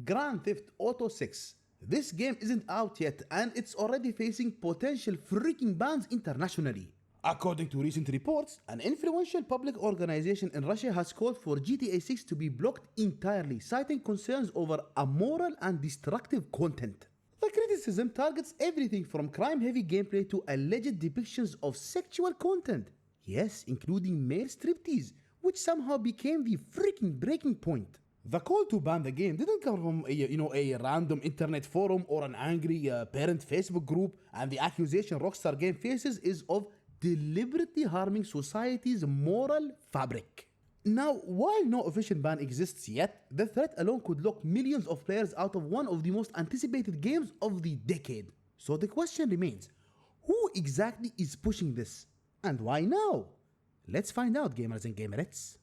Grand Theft Auto 6. This game isn't out yet and it's already facing potential freaking bans internationally. According to recent reports, an influential public organization in Russia has called for GTA 6 to be blocked entirely, citing concerns over immoral and destructive content. The criticism targets everything from crime-heavy gameplay to alleged depictions of sexual content. Yes, including male striptease, which somehow became the freaking breaking point. The call to ban the game didn't come from a random internet forum or an angry parent Facebook group, and the accusation Rockstar Game faces is of deliberately harming society's moral fabric. Now, while no official ban exists yet, the threat alone could lock millions of players out of one of the most anticipated games of the decade. So the question remains, who exactly is pushing this? And why now? Let's find out, gamers and gamerettes.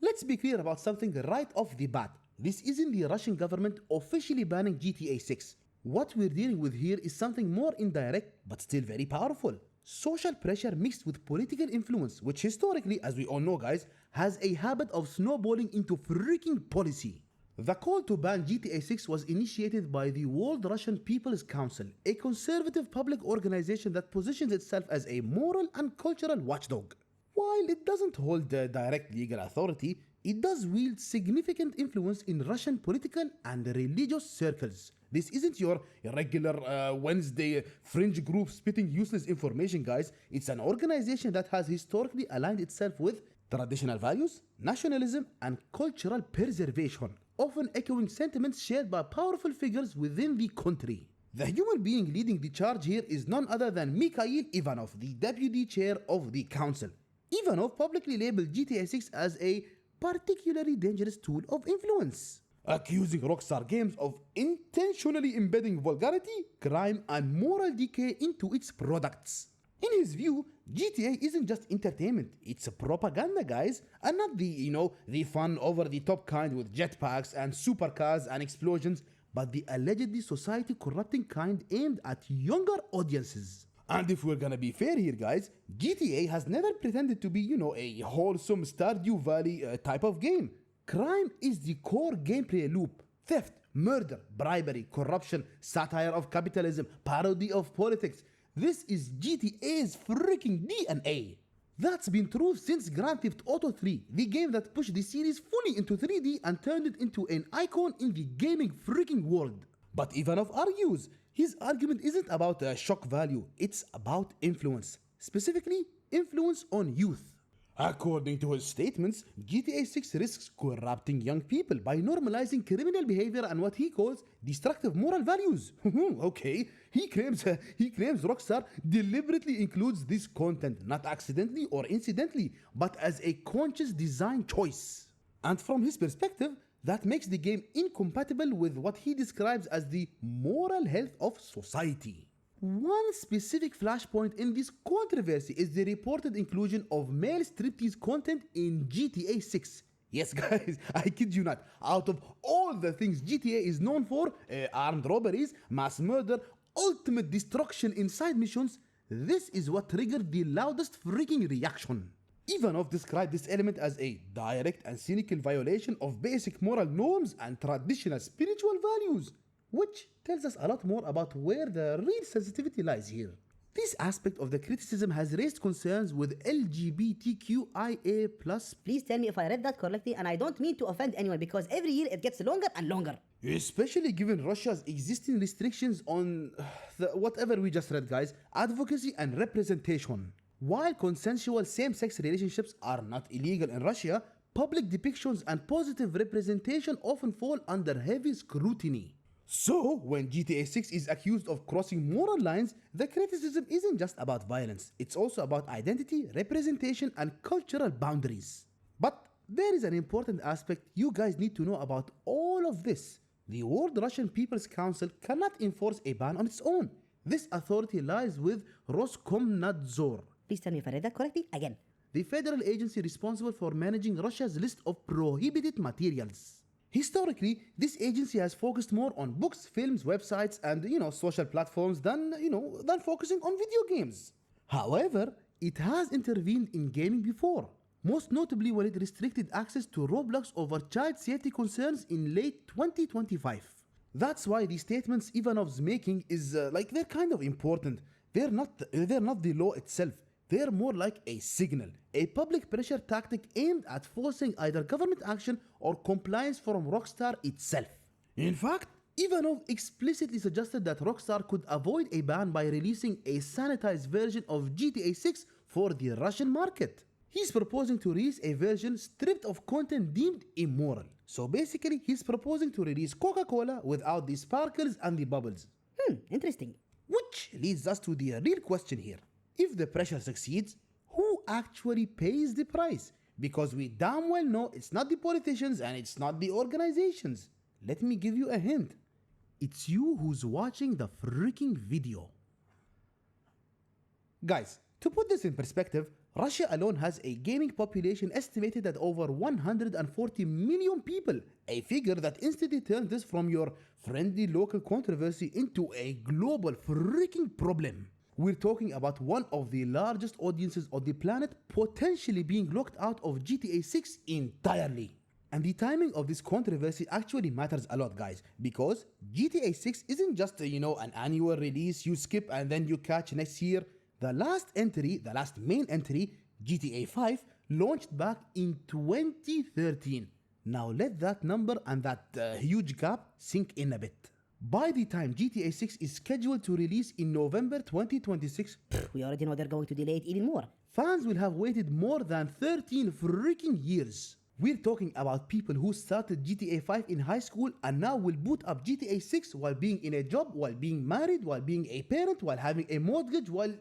Let's be clear about something right off the bat. This isn't the Russian government officially banning GTA 6. What we're dealing with here is something more indirect but still very powerful. Social pressure mixed with political influence, which historically, as we all know guys, has a habit of snowballing into freaking policy. The call to ban GTA 6 was initiated by the World Russian People's Council, a conservative public organization that positions itself as a moral and cultural watchdog. While it doesn't hold direct legal authority, it does wield significant influence in Russian political and religious circles. This isn't your regular Wednesday fringe group spitting useless information, guys. It's an organization that has historically aligned itself with traditional values, nationalism, and cultural preservation, often echoing sentiments shared by powerful figures within the country. The human being leading the charge here is none other than Mikhail Ivanov, the deputy chair of the council. Ivanov publicly labeled GTA 6 as a particularly dangerous tool of influence, accusing Rockstar Games of intentionally embedding vulgarity, crime, and moral decay into its products. In his view, GTA isn't just entertainment, it's a propaganda, guys, and not the fun over-the-top kind with jetpacks and supercars and explosions, but the allegedly society-corrupting kind aimed at younger audiences. And if we're gonna be fair here, guys, GTA has never pretended to be, a wholesome Stardew Valley type of game. Crime is the core gameplay loop. Theft, murder, bribery, corruption, satire of capitalism, parody of politics. This is GTA's freaking DNA. That's been true since Grand Theft Auto 3, the game that pushed the series fully into 3D and turned it into an icon in the gaming freaking world. But Ivanov argues, his argument isn't about shock value, it's about influence. Specifically, influence on youth. According to his statements, GTA 6 risks corrupting young people by normalizing criminal behavior and what he calls destructive moral values. Okay, he claims Rockstar deliberately includes this content, not accidentally or incidentally, but as a conscious design choice. And from his perspective, that makes the game incompatible with what he describes as the moral health of society. One specific flashpoint in this controversy is the reported inclusion of male striptease content in GTA 6. Yes guys, I kid you not, out of all the things GTA is known for, armed robberies, mass murder, ultimate destruction in side missions, this is what triggered the loudest freaking reaction. Ivanov described this element as a direct and cynical violation of basic moral norms and traditional spiritual values, which tells us a lot more about where the real sensitivity lies here. This aspect of the criticism has raised concerns with LGBTQIA+. Please tell me if I read that correctly, and I don't mean to offend anyone because every year it gets longer and longer. Especially given Russia's existing restrictions on whatever we just read, guys, advocacy and representation. While consensual same-sex relationships are not illegal in Russia, public depictions and positive representation often fall under heavy scrutiny. So, when GTA 6 is accused of crossing moral lines, the criticism isn't just about violence, it's also about identity, representation, and cultural boundaries. But there is an important aspect you guys need to know about all of this. The World Russian People's Council cannot enforce a ban on its own. This authority lies with Roskomnadzor. Please tell me if I read that correctly again. The federal agency responsible for managing Russia's list of prohibited materials. Historically, this agency has focused more on books, films, websites, and social platforms than focusing on video games. However, it has intervened in gaming before. most notably when it restricted access to Roblox over child safety concerns in late 2025. That's why the statements Ivanov's making is they're kind of important. They're not the law itself. They're more like a signal, a public pressure tactic aimed at forcing either government action or compliance from Rockstar itself. In fact, Ivanov explicitly suggested that Rockstar could avoid a ban by releasing a sanitized version of GTA 6 for the Russian market. He's proposing to release a version stripped of content deemed immoral. So basically, he's proposing to release Coca-Cola without the sparkles and the bubbles. Interesting. Which leads us to the real question here. If the pressure succeeds, who actually pays the price? Because we damn well know it's not the politicians and it's not the organizations. Let me give you a hint. It's you who's watching the freaking video. Guys, to put this in perspective, Russia alone has a gaming population estimated at over 140 million people, a figure that instantly turns this from your friendly local controversy into a global freaking problem. We're talking about one of the largest audiences on the planet potentially being locked out of GTA 6 entirely. And the timing of this controversy actually matters a lot, guys, because GTA 6 isn't just an annual release you skip and then you catch next year. The last main entry, GTA 5, launched back in 2013. Now let that number and that huge gap sink in a bit. By the time GTA 6 is scheduled to release in November 2026, We already know they're going to delay it even more. fans will have waited more than 13 freaking years. We're talking about people who started GTA 5 in high school and now will boot up GTA 6 while being in a job, while being married, while being a parent, while having a mortgage, while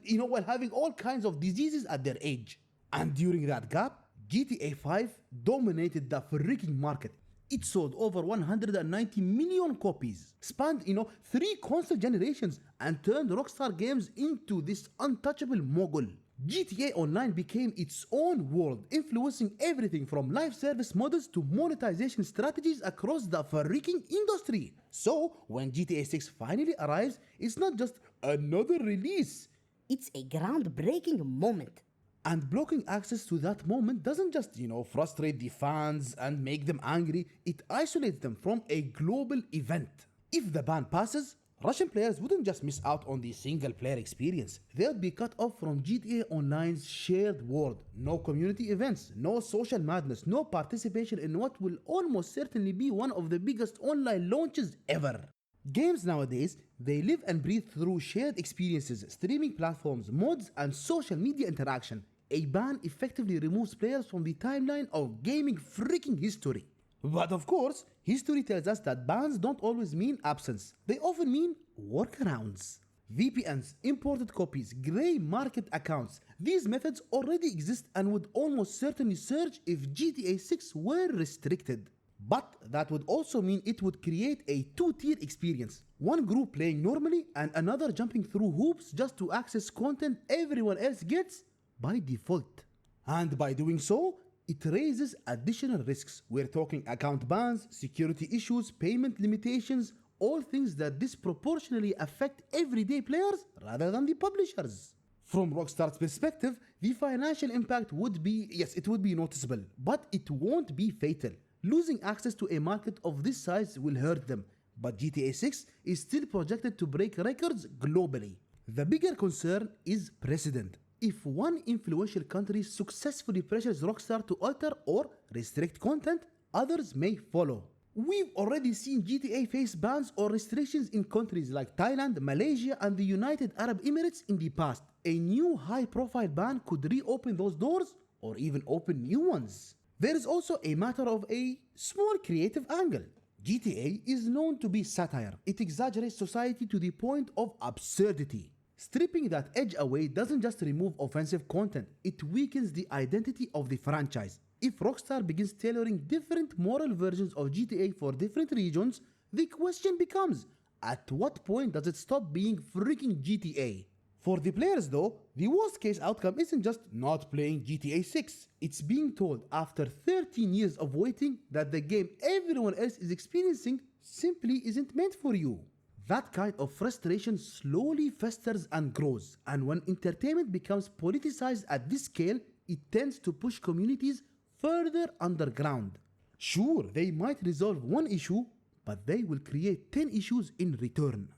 having all kinds of diseases at their age. And during that gap, GTA 5 dominated the freaking market. It sold over 190 million copies, spanned 3 console generations, and turned Rockstar Games into this untouchable mogul. GTA Online became its own world, influencing everything from live service models to monetization strategies across the freaking industry. So, when GTA 6 finally arrives, it's not just another release. It's a groundbreaking moment. And blocking access to that moment doesn't just, frustrate the fans and make them angry, it isolates them from a global event. If the ban passes, Russian players wouldn't just miss out on the single player experience, they'd be cut off from GTA Online's shared world. No community events, no social madness, no participation in what will almost certainly be one of the biggest online launches ever. Games nowadays, they live and breathe through shared experiences, streaming platforms, mods, and social media interaction. A ban effectively removes players from the timeline of gaming freaking history. But of course, history tells us that bans don't always mean absence. They often mean workarounds. VPNs, imported copies, grey market accounts. These methods already exist and would almost certainly surge if GTA 6 were restricted. But that would also mean it would create a two-tier experience. One group playing normally and another jumping through hoops just to access content everyone else gets by default. And by doing so, it raises additional risks. We're talking account bans, security issues, payment limitations, all things that disproportionately affect everyday players rather than the publishers. From Rockstar's perspective, the financial impact would be, yes, it would be noticeable, but it won't be fatal. Losing access to a market of this size will hurt them, but GTA 6 is still projected to break records globally. The bigger concern is precedent. If one influential country successfully pressures Rockstar to alter or restrict content, others may follow. We've already seen GTA face bans or restrictions in countries like Thailand, Malaysia, and the United Arab Emirates in the past. A new high-profile ban could reopen those doors or even open new ones. There is also a matter of a small creative angle. GTA is known to be satire. It exaggerates society to the point of absurdity. Stripping that edge away doesn't just remove offensive content, it weakens the identity of the franchise. If Rockstar begins tailoring different moral versions of GTA for different regions, the question becomes, at what point does it stop being freaking GTA? For the players though, the worst case outcome isn't just not playing GTA 6. It's being told after 13 years of waiting that the game everyone else is experiencing simply isn't meant for you. That kind of frustration slowly festers and grows, and when entertainment becomes politicized at this scale, it tends to push communities further underground. Sure, they might resolve one issue, but they will create 10 issues in return.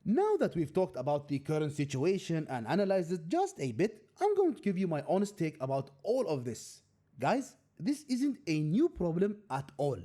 Now that we've talked about the current situation and analyzed it just a bit, I'm going to give you my honest take about all of this. Guys, this isn't a new problem at all.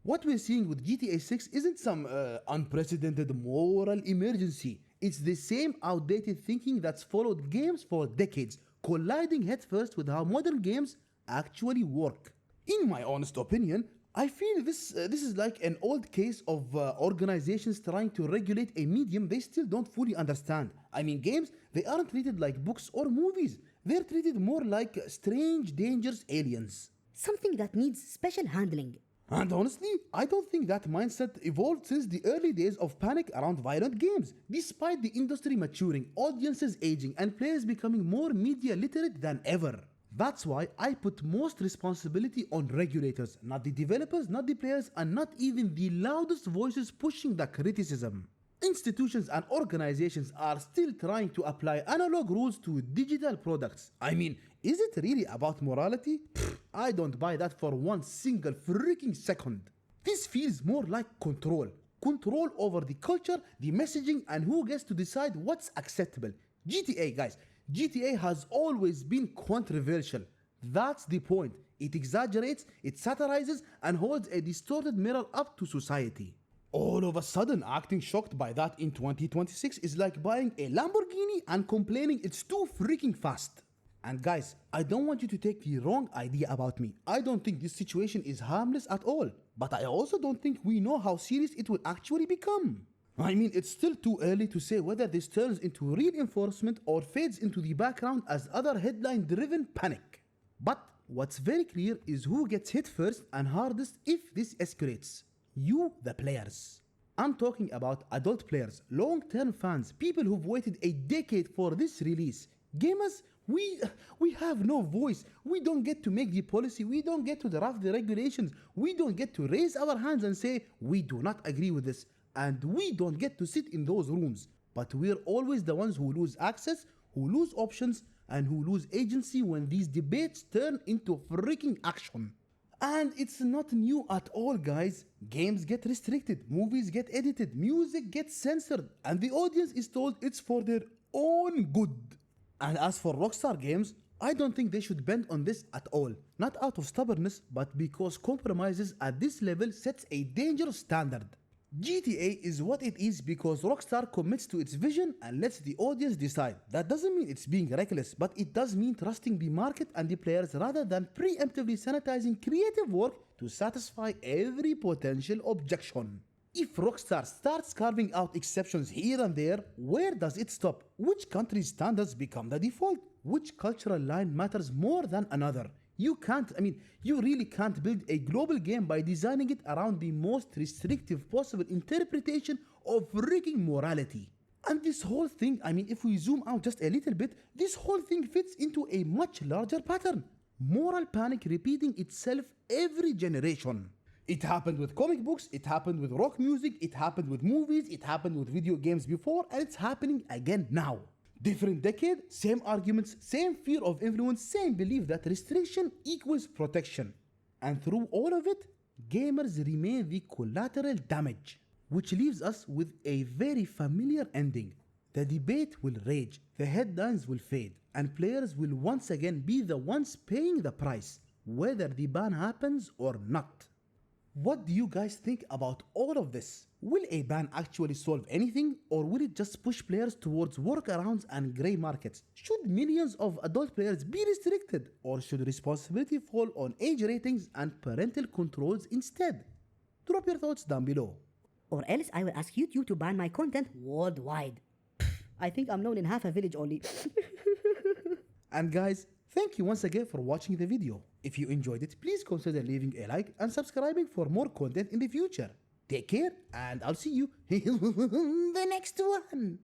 What we're seeing with GTA 6 isn't some unprecedented moral emergency. It's the same outdated thinking that's followed games for decades, colliding headfirst with how modern games actually work. In my honest opinion, I feel this is like an old case of organizations trying to regulate a medium they still don't fully understand. I mean, games, they aren't treated like books or movies. They're treated more like strange, dangerous aliens. Something that needs special handling. And honestly, I don't think that mindset evolved since the early days of panic around violent games. Despite the industry maturing, audiences aging, and players becoming more media literate than ever. That's why I put most responsibility on regulators, not the developers, not the players, and not even the loudest voices pushing the criticism. Institutions and organizations are still trying to apply analog rules to digital products. I mean, is it really about morality? I don't buy that for one single freaking second. This feels more like control. Control over the culture, the messaging, and who gets to decide what's acceptable. GTA, guys, GTA has always been controversial. That's the point. It exaggerates, it satirizes, and holds a distorted mirror up to society. All of a sudden, acting shocked by that in 2026 is like buying a Lamborghini and complaining it's too freaking fast. And guys, I don't want you to take the wrong idea about me. I don't think this situation is harmless at all. But I also don't think we know how serious it will actually become. I mean, it's still too early to say whether this turns into real enforcement or fades into the background as other headline-driven panic. But what's very clear is who gets hit first and hardest if this escalates. You, the players. I'm talking about adult players, long-term fans, people who've waited a decade for this release. Gamers, we have no voice. We don't get to make the policy. We don't get to draft the regulations. We don't get to raise our hands and say, we do not agree with this. And we don't get to sit in those rooms. But we're always the ones who lose access, who lose options, and who lose agency when these debates turn into freaking action. And it's not new at all, guys. Games get restricted, movies get edited, music gets censored, and the audience is told it's for their own good. And as for Rockstar Games, I don't think they should bend on this at all. Not out of stubbornness, but because compromises at this level sets a dangerous standard. GTA is what it is because Rockstar commits to its vision and lets the audience decide. That doesn't mean it's being reckless, but it does mean trusting the market and the players rather than preemptively sanitizing creative work to satisfy every potential objection. If Rockstar starts carving out exceptions here and there, where does it stop? Which country's standards become the default? Which cultural line matters more than another? You really can't build a global game by designing it around the most restrictive possible interpretation of freaking morality. And this whole thing, if we zoom out just a little bit, this whole thing fits into a much larger pattern. Moral panic repeating itself every generation. It happened with comic books, it happened with rock music, it happened with movies, it happened with video games before, and it's happening again now. Different decade, same arguments, same fear of influence, same belief that restriction equals protection. And through all of it, gamers remain the collateral damage, which leaves us with a very familiar ending. The debate will rage, the headlines will fade, and players will once again be the ones paying the price, whether the ban happens or not. What do you guys think about all of this? Will a ban actually solve anything, or will it just push players towards workarounds and grey markets? Should millions of adult players be restricted, or should responsibility fall on age ratings and parental controls instead? Drop your thoughts down below. Or else I will ask YouTube to ban my content worldwide. I think I'm known in half a village only. And guys, thank you once again for watching the video. If you enjoyed it, please consider leaving a like and subscribing for more content in the future. Take care, and I'll see you in the next one.